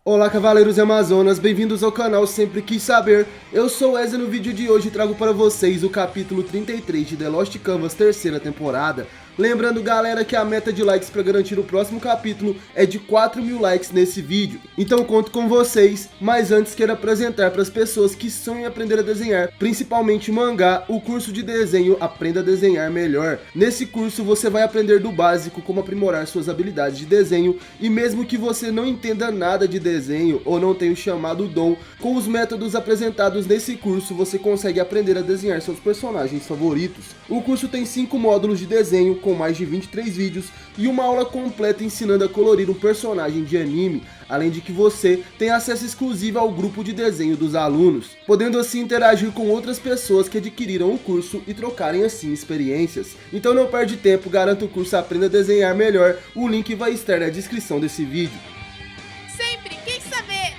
Olá cavaleiros e amazonas, bem-vindos ao canal Sempre Quis Saber. Eu sou o Ezio e no vídeo de hoje trago para vocês o capítulo 33 de The Lost Canvas terceira temporada. Lembrando galera que a meta de likes para garantir o próximo capítulo é de 4.000 likes nesse vídeo. Então conto com vocês, mas antes quero apresentar para as pessoas que sonham em aprender a desenhar, principalmente mangá, o curso de desenho Aprenda a Desenhar Melhor. Nesse curso você vai aprender do básico como aprimorar suas habilidades de desenho e mesmo que você não entenda nada de desenho ou não tenha o chamado dom, com os métodos apresentados nesse curso você consegue aprender a desenhar seus personagens favoritos. O curso tem 5 módulos de desenho com mais de 23 vídeos e uma aula completa ensinando a colorir um personagem de anime, além de que você tem acesso exclusivo ao grupo de desenho dos alunos, podendo assim interagir com outras pessoas que adquiriram o curso e trocarem assim experiências. Então não perde tempo, garanta o curso Aprenda a Desenhar Melhor, o link vai estar na descrição desse vídeo. Sempre quis saber!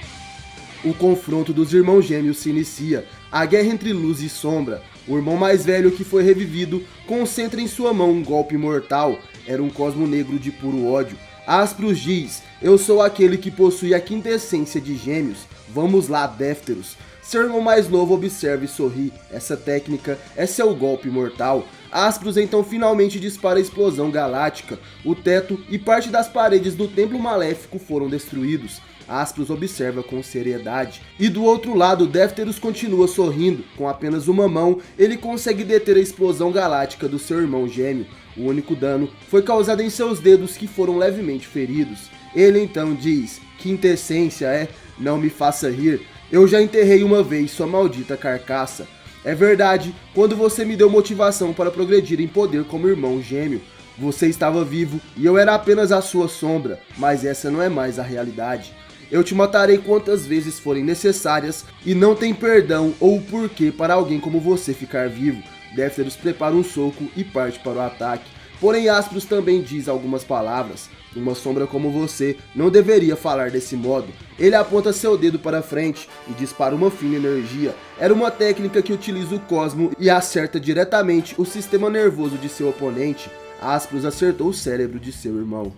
O confronto dos irmãos gêmeos se inicia, a guerra entre luz e sombra. O irmão mais velho que foi revivido concentra em sua mão um golpe mortal, era um cosmo negro de puro ódio. Aspros diz, eu sou aquele que possui a quintessência de gêmeos, vamos lá Défteros. Seu irmão mais novo observa e sorri, essa técnica é seu golpe mortal. Aspros então finalmente dispara a explosão galáctica, o teto e parte das paredes do templo maléfico foram destruídos. Aspros observa com seriedade. E do outro lado, Défteros continua sorrindo. Com apenas uma mão, ele consegue deter a explosão galáctica do seu irmão gêmeo. O único dano foi causado em seus dedos que foram levemente feridos. Ele então diz, quintessência é, não me faça rir. Eu já enterrei uma vez sua maldita carcaça. É verdade, quando você me deu motivação para progredir em poder como irmão gêmeo. Você estava vivo e eu era apenas a sua sombra, mas essa não é mais a realidade. Eu te matarei quantas vezes forem necessárias e não tem perdão ou porquê para alguém como você ficar vivo. Défteros prepara um soco e parte para o ataque. Porém Aspros também diz algumas palavras. Uma sombra como você não deveria falar desse modo. Ele aponta seu dedo para frente e dispara uma fina energia. Era uma técnica que utiliza o cosmo e acerta diretamente o sistema nervoso de seu oponente. Aspros acertou o cérebro de seu irmão.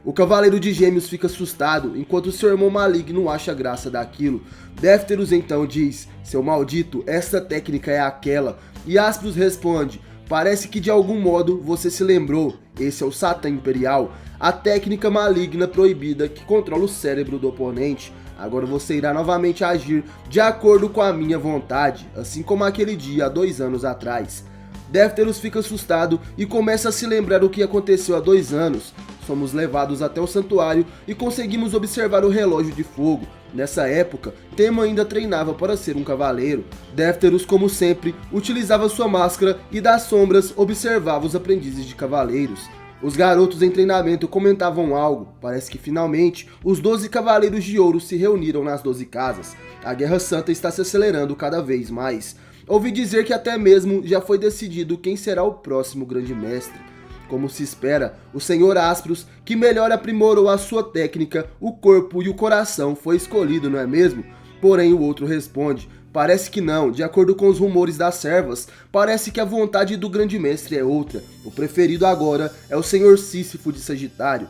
O Cavaleiro de Gêmeos fica assustado, enquanto seu irmão maligno acha graça daquilo. Défteros então diz, seu maldito, essa técnica é aquela. E Aspros responde, parece que de algum modo você se lembrou, esse é o Satã Imperial, a técnica maligna proibida que controla o cérebro do oponente. Agora você irá novamente agir de acordo com a minha vontade, assim como aquele dia há 2 anos atrás. Défteros fica assustado e começa a se lembrar o que aconteceu há 2 anos. Somos levados até o santuário e conseguimos observar o relógio de fogo. Nessa época, Tema ainda treinava para ser um cavaleiro. Défteros, como sempre, utilizava sua máscara e das sombras observava os aprendizes de cavaleiros. Os garotos em treinamento comentavam algo, parece que finalmente os 12 cavaleiros de ouro se reuniram nas 12 casas. A Guerra Santa está se acelerando cada vez mais. Ouvi dizer que até mesmo já foi decidido quem será o próximo grande mestre. Como se espera, o Senhor Aspros, que melhor aprimorou a sua técnica, o corpo e o coração foi escolhido, não é mesmo? Porém o outro responde, parece que não, de acordo com os rumores das servas, parece que a vontade do grande mestre é outra. O preferido agora é o Senhor Sísifo de Sagitário.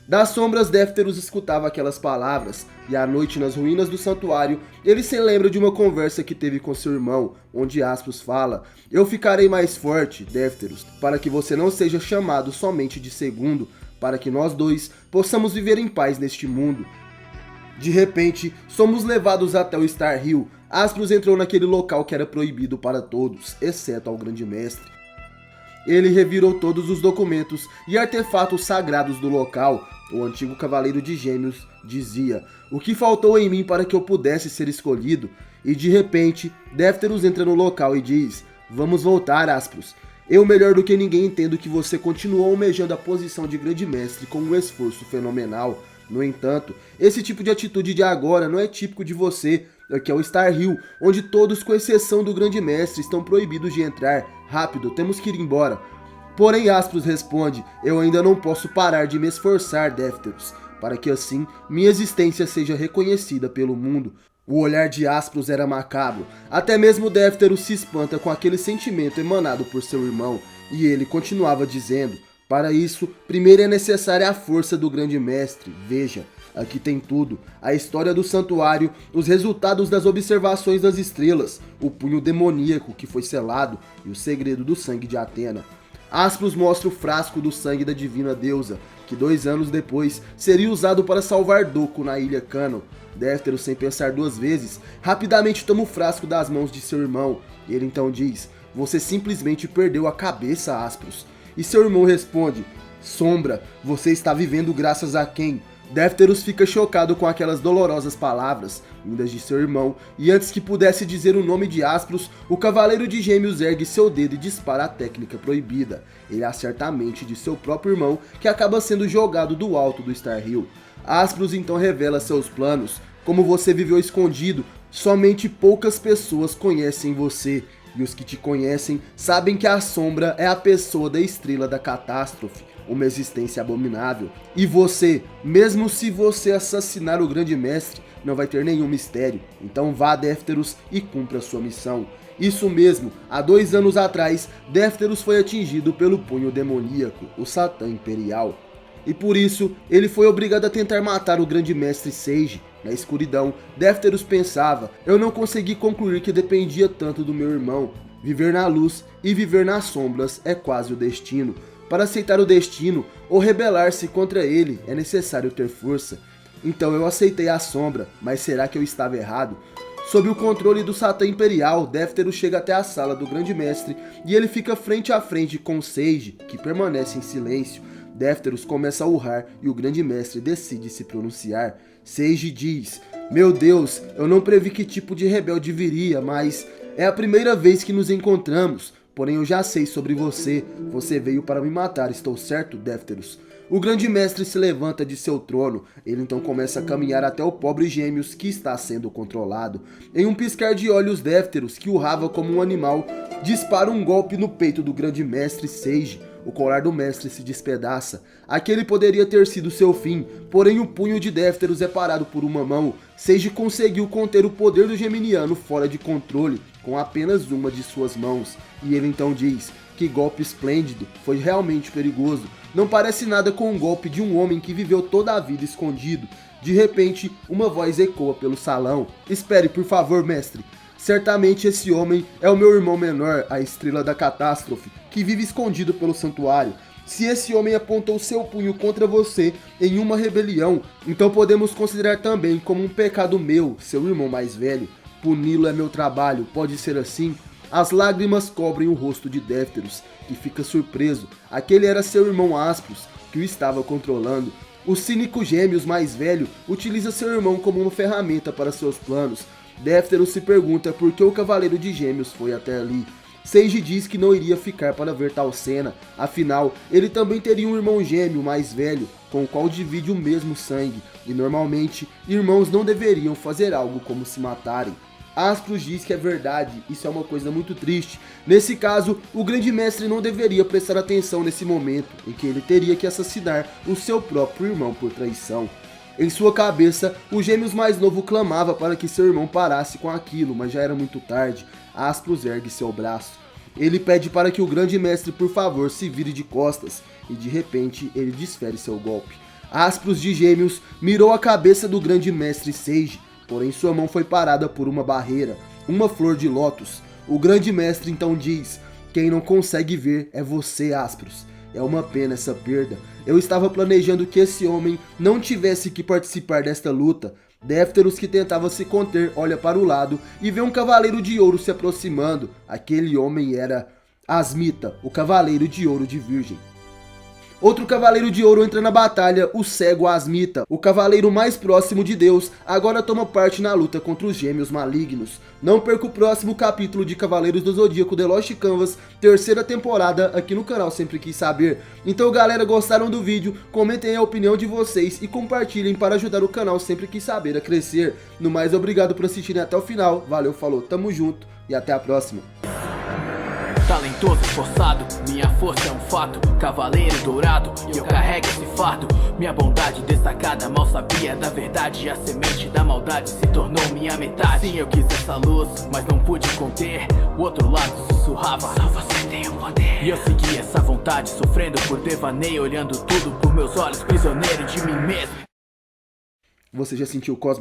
Das sombras Défteros escutava aquelas palavras, e à noite nas ruínas do santuário, ele se lembra de uma conversa que teve com seu irmão, onde Aspros fala, eu ficarei mais forte, Défteros, para que você não seja chamado somente de segundo, para que nós dois possamos viver em paz neste mundo. De repente, somos levados até o Star Hill. Aspros entrou naquele local que era proibido para todos, exceto ao grande mestre. Ele revirou todos os documentos e artefatos sagrados do local. O antigo Cavaleiro de Gêmeos dizia, o que faltou em mim para que eu pudesse ser escolhido? E de repente, Défteros entra no local e diz, vamos voltar Aspros. Eu melhor do que ninguém entendo que você continuou almejando a posição de grande mestre com um esforço fenomenal. No entanto, esse tipo de atitude de agora não é típico de você. Aqui é o Star Hill, onde todos, com exceção do grande mestre, estão proibidos de entrar. Rápido, temos que ir embora. Porém Aspros responde, eu ainda não posso parar de me esforçar, Défteros, para que assim minha existência seja reconhecida pelo mundo. O olhar de Aspros era macabro, até mesmo Défteros se espanta com aquele sentimento emanado por seu irmão, e ele continuava dizendo, para isso, primeiro é necessária a força do grande mestre, veja, Aqui tem tudo: a história do santuário, os resultados das observações das estrelas, o punho demoníaco que foi selado e o segredo do sangue de Atena. Aspros mostra o frasco do sangue da divina deusa, que 2 anos depois seria usado para salvar Doco na ilha Cano. Défteros, sem pensar 2 vezes, rapidamente toma o frasco das mãos de seu irmão. Ele então diz: "Você simplesmente perdeu a cabeça, Aspros." E seu irmão responde: "Sombra, você está vivendo graças a quem?" Défteros fica chocado com aquelas dolorosas palavras, vindas de seu irmão, e antes que pudesse dizer o nome de Aspros, o Cavaleiro de Gêmeos ergue seu dedo e dispara a técnica proibida. Ele acerta a mente de seu próprio irmão, que acaba sendo jogado do alto do Star Hill. Aspros então revela seus planos. Como você viveu escondido, somente poucas pessoas conhecem você, e os que te conhecem sabem que a Sombra é a pessoa da Estrela da Catástrofe, uma existência abominável. E você, mesmo se você assassinar o Grande Mestre, não vai ter nenhum mistério. Então vá, Défteros, e cumpra sua missão. Isso mesmo, há 2 anos atrás, Défteros foi atingido pelo punho demoníaco, o Satã Imperial. E por isso, ele foi obrigado a tentar matar o Grande Mestre Sage. Na escuridão, Défteros pensava: "Eu não consegui concluir que dependia tanto do meu irmão. Viver na luz e viver nas sombras é quase o destino. Para aceitar o destino ou rebelar-se contra ele, é necessário ter força. Então eu aceitei a sombra, mas será que eu estava errado?" Sob o controle do Satã Imperial, Défteros chega até a sala do Grande Mestre e ele fica frente a frente com Sage, que permanece em silêncio. Défteros começa a urrar e o Grande Mestre decide se pronunciar. Sage diz: "Meu Deus, eu não previ que tipo de rebelde viria, mas é a primeira vez que nos encontramos. Porém eu já sei sobre você. Você veio para me matar, estou certo, Défteros?" O Grande Mestre se levanta de seu trono. Ele então começa a caminhar até o pobre Gêmeos, que está sendo controlado. Em um piscar de olhos, Défteros, que urrava como um animal, dispara um golpe no peito do Grande Mestre Sage. O colar do mestre se despedaça. Aquele poderia ter sido seu fim, porém o punho de Défteros é parado por uma mão. Sage conseguiu conter o poder do Geminiano fora de controle, com apenas uma de suas mãos. E ele então diz: "Que golpe esplêndido, foi realmente perigoso. Não parece nada com um golpe de um homem que viveu toda a vida escondido." De repente, uma voz ecoa pelo salão: "Espere, por favor, mestre. Certamente esse homem é o meu irmão menor, a Estrela da Catástrofe, que vive escondido pelo santuário. Se esse homem apontou seu punho contra você em uma rebelião, então podemos considerar também como um pecado meu, seu irmão mais velho. Puni-lo é meu trabalho, pode ser assim?" As lágrimas cobrem o rosto de Défteros, que fica surpreso. Aquele era seu irmão Aspros, que o estava controlando. O cínico Gêmeos mais velho utiliza seu irmão como uma ferramenta para seus planos. Défteros se pergunta por que o Cavaleiro de Gêmeos foi até ali. Sage diz que não iria ficar para ver tal cena, afinal, ele também teria um irmão gêmeo mais velho, com o qual divide o mesmo sangue, e normalmente, irmãos não deveriam fazer algo como se matarem. Aspros diz que é verdade, isso é uma coisa muito triste. Nesse caso, o Grande Mestre não deveria prestar atenção nesse momento, em que ele teria que assassinar o seu próprio irmão por traição. Em sua cabeça, o Gêmeos mais novo clamava para que seu irmão parasse com aquilo, mas já era muito tarde. Aspros ergue seu braço. Ele pede para que o Grande Mestre, por favor, se vire de costas, e de repente ele desfere seu golpe. Aspros de Gêmeos mirou a cabeça do Grande Mestre Sage, porém sua mão foi parada por uma barreira, uma flor de lótus. O Grande Mestre então diz: "Quem não consegue ver é você, Aspros. É uma pena essa perda. Eu estava planejando que esse homem não tivesse que participar desta luta." Défteros, que tentava se conter, olha para o lado e vê um Cavaleiro de Ouro se aproximando. Aquele homem era Asmita, o Cavaleiro de Ouro de Virgem. Outro Cavaleiro de Ouro entra na batalha, o cego Asmita, o cavaleiro mais próximo de Deus, agora toma parte na luta contra os Gêmeos malignos. Não perca o próximo capítulo de Cavaleiros do Zodíaco The Lost Canvas, 3ª temporada, aqui no canal Sempre Quis Saber. Então galera, gostaram do vídeo? Comentem a opinião de vocês e compartilhem para ajudar o canal Sempre Quis Saber a crescer. No mais, obrigado por assistirem até o final, valeu, falou, tamo junto e até a próxima. Talentoso, esforçado, minha força é um fato. Cavaleiro dourado, e eu carrego esse fardo. Minha bondade destacada, mal sabia da verdade. A semente da maldade se tornou minha metade. Sim, eu quis essa luz, mas não pude conter. O outro lado sussurrava: só você tem o poder. E eu segui essa vontade, sofrendo por devaneio, olhando tudo por meus olhos, prisioneiro de mim mesmo. Você já sentiu o Cosmo